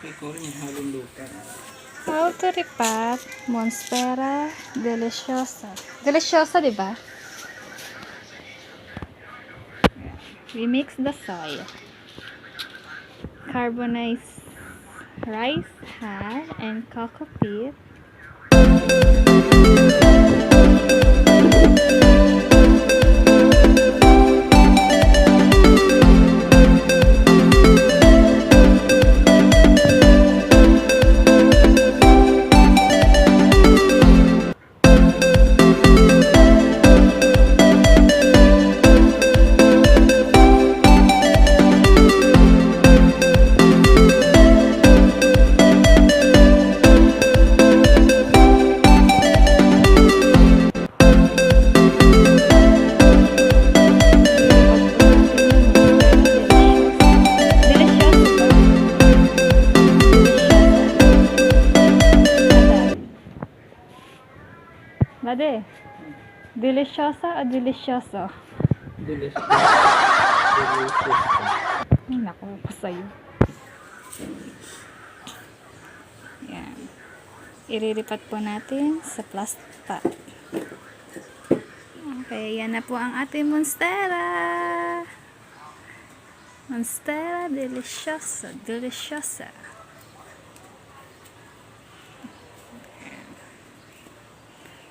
Ikaw rin yung halong lupa. How to repot Mostera Deliciosa. Deliciosa, di ba? We mix the soil. Carbonized rice hull and cocoa peat. Bade, deliciosa o delicioso? Delicious. Delicious. Ay, naku po sa'yo. Yan. Iriripat po natin sa plastic pot. Okay, yan na po ang ating Mostera. Mostera deliciosa. Deliciosa.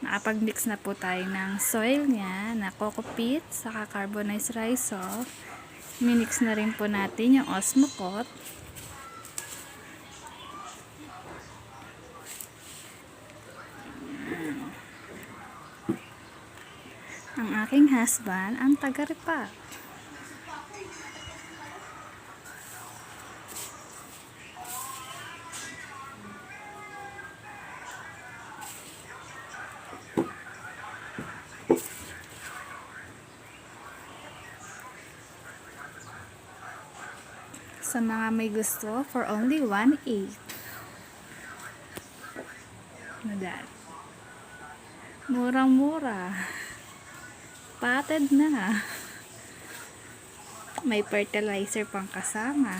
Nakapag-mix na po tayo ng soil niya na cocoa peat saka carbonized rice hull. Minix na rin po natin yung osmocot. Ang aking husband ang taga-repa. Sa mga may gusto, for only 1.8. Nadal. Murang-mura. Potted na. May fertilizer pang kasama.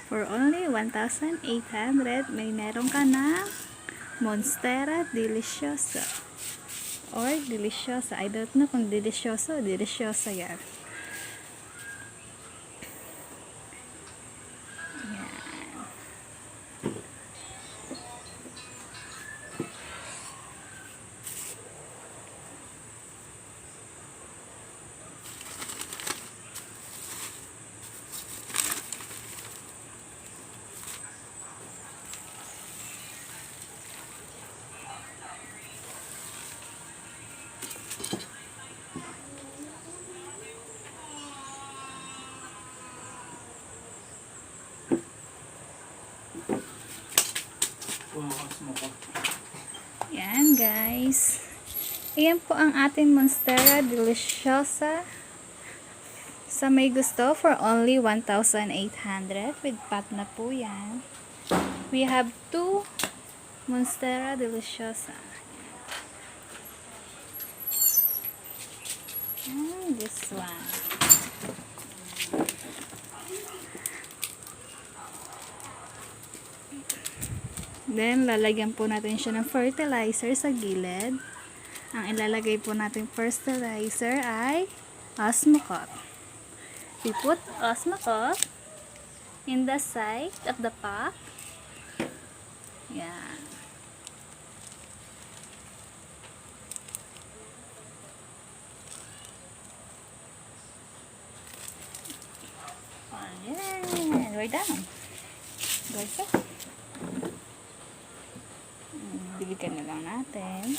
For only 1,800, may meron ka na Mostera Deliciosa. Or Deliciosa. I don't know kung Delicioso o Deliciosa yan. Yan guys. Ayan po ang ating Mostera Deliciosa. Sa may gusto, for only 1,800. With pot na po yan. We have 2 Mostera Deliciosa. And this one. Then, lalagyan po natin siya ng fertilizer sa gilid. Ang ilalagay po natin fertilizer ay osmocot. We put osmocot in the side of the pot. Yan. Ayan. We're done. Perfect. Bilikan na lang natin.